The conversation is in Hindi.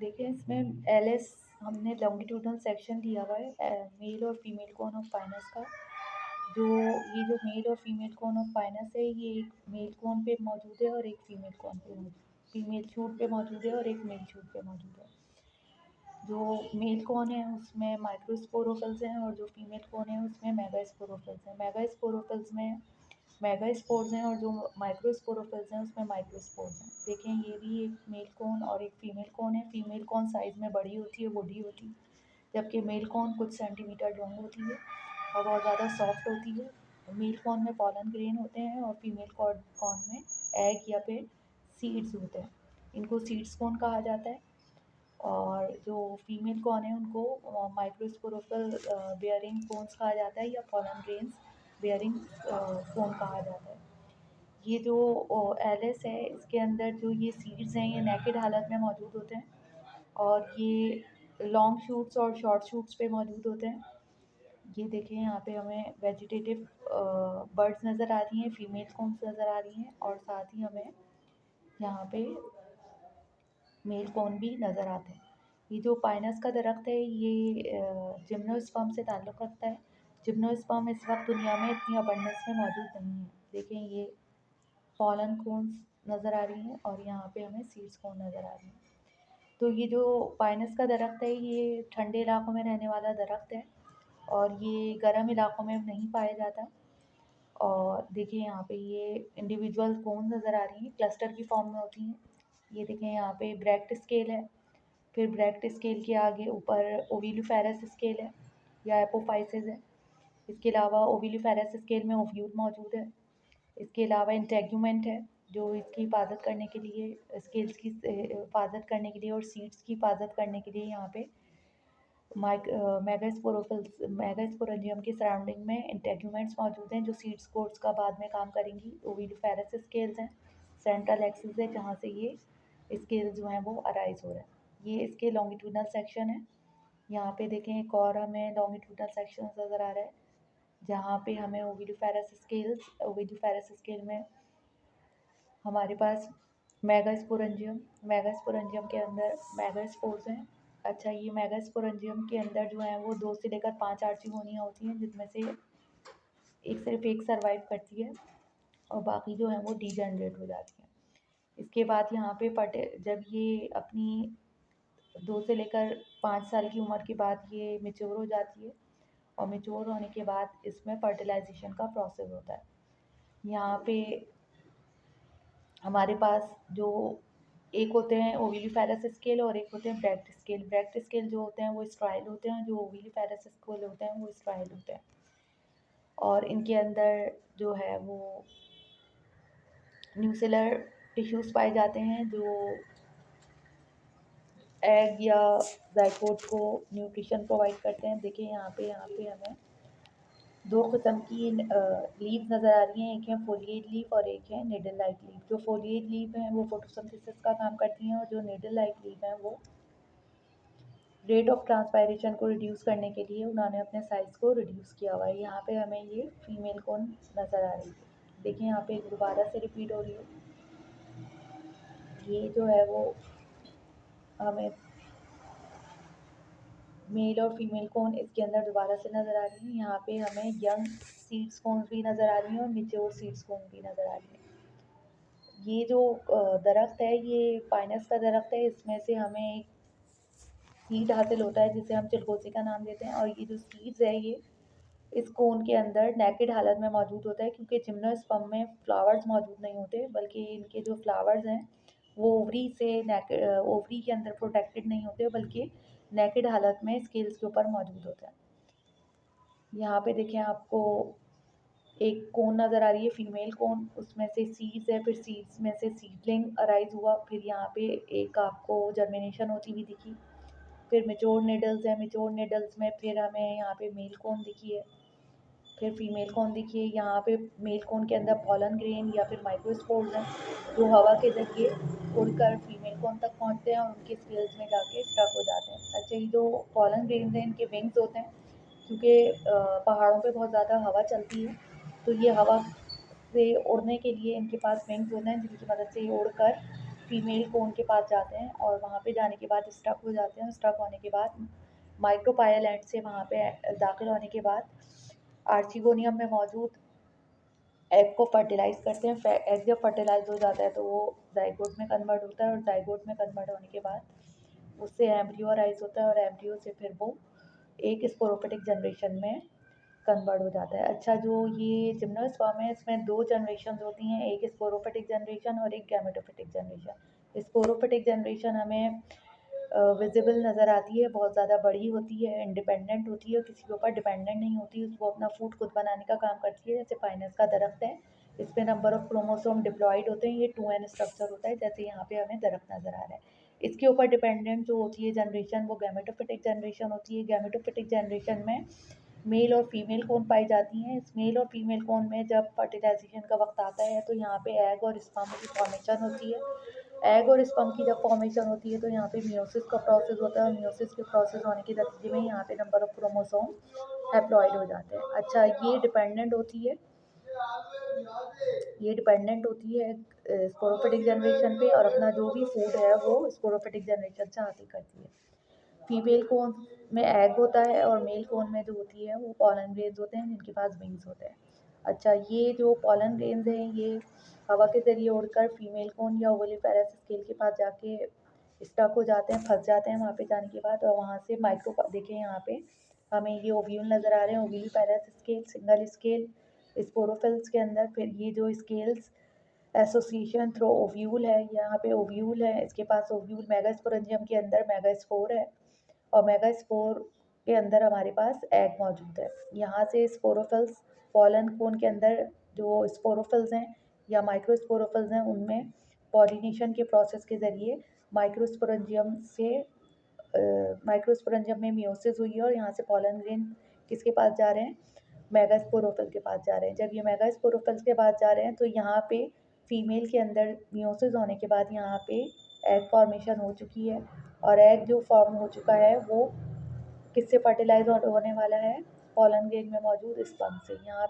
देखिए इसमें एलएस हमने लॉन्गिट्यूडनल सेक्शन दिया हुआ है मेल और फीमेल कोन ऑफ पाइनस का। जो मेल और फीमेल कोन ऑफ पाइनस है ये एक मेल कोन पे मौजूद है और एक फीमेल कोन पे मौजूद, फीमेल शूट पे मौजूद है और एक मेल शूट पे मौजूद है। जो मेल कोन है उसमें माइक्रोस्पोरोफिल्स हैं और जो फीमेल कोन है उसमें मेगास्पोरोफिल्स हैं। मेगास्पोरोफिल्स में मेगास्पोर्स हैं और जो माइक्रोस्पोरोफिल्स हैं उसमें माइक्रोस्पोर्स हैं। देखें ये भी एक मेल कोन और एक फीमेल कोन है। फीमेल कोन साइज़ में बड़ी होती है, वुडी होती है, जबकि मेल कोन कुछ सेंटीमीटर लॉन्ग होती है और बहुत ज़्यादा सॉफ्ट होती है। मेल कॉर्न में पॉलन ग्रेन होते हैं और फीमेल कॉर्न में एग या फिर सीड्स होते हैं। इनको सीड्स कॉर्न कहा जाता है। और जो फीमेल कॉर्न है उनको माइक्रोस्पोरोफिल बेयरिंग कोन्स कहा जाता है या पॉलन ग्रेन्स बेयरिंग कोन कहा जाता है। ये जो एलिस है इसके अंदर जो ये सीड्स हैं ये नेकेड हालत में मौजूद होते हैं और ये लॉन्ग शूट्स और शॉर्ट शूट्स पे मौजूद होते हैं। ये देखें यहाँ पे हमें वेजिटेटिव बर्ड्स नज़र आ रही हैं, फीमेल कॉन्स नज़र आ रही हैं और साथ ही हमें यहाँ पे मेल कॉन भी नज़र आते हैं। ये जो पाइनस का दरख्त है ये जिम्नोस्पर्म से ताल्लुक़ रखता है। जिम्नोस्पर्म इस वक्त दुनिया में इतनी अबंडेंस में मौजूद नहीं है। देखें ये पॉलन कोन्स नज़र आ रही हैं और यहाँ पे हमें सीड्स कोन नज़र आ रही हैं। तो ये जो पाइनस का दरख्त है ये ठंडे इलाकों में रहने वाला दरख्त है और ये गर्म इलाकों में नहीं पाया जाता। और देखिए यहाँ पे ये इंडिविजुअल कोन नज़र आ रही हैं, क्लस्टर की फॉर्म में होती हैं। ये देखें यहाँ पे ब्रैक्ट स्केल है, फिर ब्रैक्ट स्केल के आगे ऊपर ओविलिफेरस स्केल है या एपोफाइसिस है। इसके अलावा ओविलिफेरस स्केल में ओव्यूल मौजूद है। इसके अलावा इंटेग्यूमेंट है जो इसकी हिफाजत करने के लिए, स्केल्स की हिफाजत करने के लिए और सीड्स की हिफाजत करने के लिए यहाँ पे मेगास्पोरेंजियम की सराउंडिंग में इंटेग्यूमेंट्स मौजूद हैं जो सीड्स कोट्स का बाद में काम करेंगी। ओविलिफेरस स्केल्स हैं, सेंट्रल एक्सिस है जहाँ से ये स्केल्स जो हैं वो अराइज हो रहे हैं। ये इसके लॉन्गिट्यूडनल सेक्शन है। यहाँ पे देखें एक और हमें लॉन्गिट्यूडनल सेक्शन नज़र आ रहा है जहाँ पे हमें ओविलिफेरस स्केल में हमारे पास मेगास्पोरेंजियम के अंदर मेगास्पोर्स हैं। अच्छा ये मेगास्पोरेंजियम के अंदर जो है वो 2 से लेकर 5 आर्चिगोनिया होती हैं जिसमें से सिर्फ एक सर्वाइव करती है और बाकी जो है वो डीजेनरेट हो जाती हैं। इसके बाद यहाँ पे जब ये अपनी 2 से लेकर 5 साल की उम्र के बाद ये मेच्योर हो जाती है और मेच्योर होने के बाद इसमें फर्टिलाइजेशन का प्रोसेस होता है। यहाँ पे हमारे पास जो एक होते हैं ओविलिफेरस स्केल और एक होते हैं ब्रैक्ट स्केल। ब्रैक्ट स्केल जो होते हैं वो स्ट्राइल होते हैं, जो ओविलिफेरस स्केल होते हैं वो स्ट्राइल होते हैं और इनके अंदर जो है वो न्यूसेलर टिश्यूज़ पाए जाते हैं जो एग या ज़ाइगोट को न्यूट्रिशन प्रोवाइड करते हैं। देखिए यहाँ पे हमें 2 किस्म की लीव्स नज़र आ रही हैं, एक है फोलिएज लीफ और एक है निडल लाइक लीफ। जो फोलिएज लीफ हैं वो फोटोसिंथेसिस का काम करती हैं और जो निडल लाइक लीफ हैं वो रेट ऑफ ट्रांसपायरेशन को रिड्यूस करने के लिए उन्होंने अपने साइज़ को रिड्यूस किया हुआ है। यहाँ पे हमें ये फीमेल कोन नज़र आ रही है। देखिए यहाँ पे दोबारा से रिपीट हो रही है। ये जो है वो हमें मेल और फीमेल कोन इसके अंदर दोबारा से नज़र आ रही है। यहाँ पे हमें यंग सीड्स कोन्स भी नज़र आ रही हैं और मैच्योर सीड्स कोन भी नज़र आ रही है। ये जो दरख्त है ये पाइनस का दरख्त है। इसमें से हमें एक सीड हासिल होता है जिसे हम चिलगोज़ी का नाम देते हैं और ये जो सीड्स है ये इस कोन के अंदर नेकेड हालत में मौजूद होता है क्योंकि जिम्नोस्पर्म में फ्लावर्स मौजूद नहीं होते बल्कि इनके जो फ्लावर्स हैं वो ओवरी के अंदर प्रोटेक्टेड नहीं होते बल्कि नेकेड हालत में स्केल्स के ऊपर मौजूद होते हैं। यहाँ पे देखें आपको एक कोन नज़र आ रही है फीमेल कोन, उसमें से सीड्स है, फिर सीड्स में से सीडलिंग अराइज हुआ, फिर यहाँ पे एक आपको जर्मिनेशन होती हुई दिखी, फिर मेच्योर निडल्स है, मेच्योर निडल्स में फिर हमें यहाँ पे मेल कोन दिखी है, फिर फीमेल कोन दिखी है। यहाँ पे मेल कोन के अंदर पॉलन ग्रेन या फिर माइक्रोस्पोर्स हैं जो हवा के ज़रिए उड़कर फीमेल कोन तक पहुँचते हैं और उनके स्केल्स में जाके स्टक हो जाते हैं। अच्छा ये जो पॉलन ग्रेन्स हैं इनके विंग्स होते हैं क्योंकि पहाड़ों पे बहुत ज़्यादा हवा चलती है तो ये हवा से उड़ने के लिए इनके पास विंग्स होते हैं जिनकी मदद से ये उड़कर फीमेल कोन के पास जाते हैं और वहाँ पे जाने के बाद स्टक हो जाते हैं। स्टक होने के बाद माइक्रोपायल एंड से वहाँ पे दाखिल होने के बाद आर्चिगोनियम में मौजूद एग को फर्टिलाइज़ करते हैं। एग जब फर्टिलाइज़ हो जाता है तो वो ज़ाइगोट में कन्वर्ट होता है और ज़ाइगोट में कन्वर्ट होने के बाद उससे एम्ब्रियो राइज़ होता है और एम्ब्रियो से फिर वो एक स्पोरोफिटिक जनरेशन में कन्वर्ट हो जाता है। अच्छा, जो ये जिम्नोस्पर्म है इसमें 2 जनरेशंस होती हैं, एक स्पोरोफिटिक जनरेशन और एक गैमेटोफिटिक जनरेशन। स्पोरोफिटिक जनरेशन हमें विजिबल नज़र आती है, बहुत ज़्यादा बड़ी होती है, इंडिपेंडेंट होती है, किसी के ऊपर डिपेंडेंट नहीं होती, उसको अपना फूड खुद बनाने का काम करती है। जैसे पाइनस का दरख्त है, इसमें नंबर ऑफ क्रोमोसोम डिप्लॉयड होते हैं, ये 2n स्ट्रक्चर होता है, जैसे यहाँ पे हमें दरख्त नज़र आ रहा है। इसके ऊपर डिपेंडेंट जो होती है जनरेशन वो गैमेटोफिटिक जनरेशन होती है। गैमेटोफिटिक जनरेशन में मेल और फीमेल कोन पाई जाती हैं। इस मेल और फीमेल कोन में जब फर्टिलाइजेशन का वक्त आता है तो यहाँ पे एग और स्पर्म की फॉर्मेशन होती है। एग और स्पर्म की जब फॉर्मेशन होती है तो यहाँ पे मियोसिस का प्रोसेस होता है और मियोसिस के प्रोसेस होने के नतीजे में यहाँ पे नंबर ऑफ क्रोमोसोम हैप्लॉइड हो जाते हैं। अच्छा, ये डिपेंडेंट होती है स्पोरोफिटिक जनरेशन पे और अपना जो भी फूड है वो स्पोरोफिटिक जनरेशन से हासिल करती है। फीमेल कोन में एग होता है और मेल कोन में जो होती है वो पॉलन ग्रेन्स होते हैं जिनके पास विंग्स होते हैं। अच्छा, ये जो पॉलन ग्रेन्स हैं ये हवा के ज़रिए उड़कर फीमेल कोन या ओवलिफेरस स्केल के पास जाके स्टक हो जाते हैं, फंस जाते हैं वहाँ पे जाने के बाद और वहाँ से देखिए यहाँ पे हमें ये ओव्यूल नज़र आ रहे हैं, ओवलिफेरस स्केल, सिंगल स्केल स्पोरोफिल्स के अंदर। फिर ये जो स्केल्स एसोसिएशन थ्रू ओव्यूल है, यहाँ पे ओव्यूल है, इसके पास ओव्यूल मेगास्पोरेंजियम के अंदर मेगास्पोर है और मेगास्पोर के अंदर हमारे पास एग मौजूद है। यहाँ से स्पोरोफिल्स पॉलन कोन के अंदर जो स्पोरोफिल्स हैं या माइक्रोस्पोरोफिल्स हैं उनमें पॉलिनेशन के प्रोसेस के ज़रिए माइक्रोस्पोरेंजियम में मियोसिस हुई है और यहाँ से पॉलन ग्रेन किसके पास जा रहे हैं, मेगास्पोरोफिल के पास जा रहे हैं। जब ये मेगास्पोरोफिल्स के पास जा रहे हैं तो यहाँ पे फीमेल के अंदर मियोसिस होने के बाद यहाँ पे एग फॉर्मेशन हो चुकी है और एग जो फॉर्म हो चुका है वो किससे फर्टिलाइज होने वाला है, पॉलन ग्रेन में मौजूद स्पर्म से। यहाँ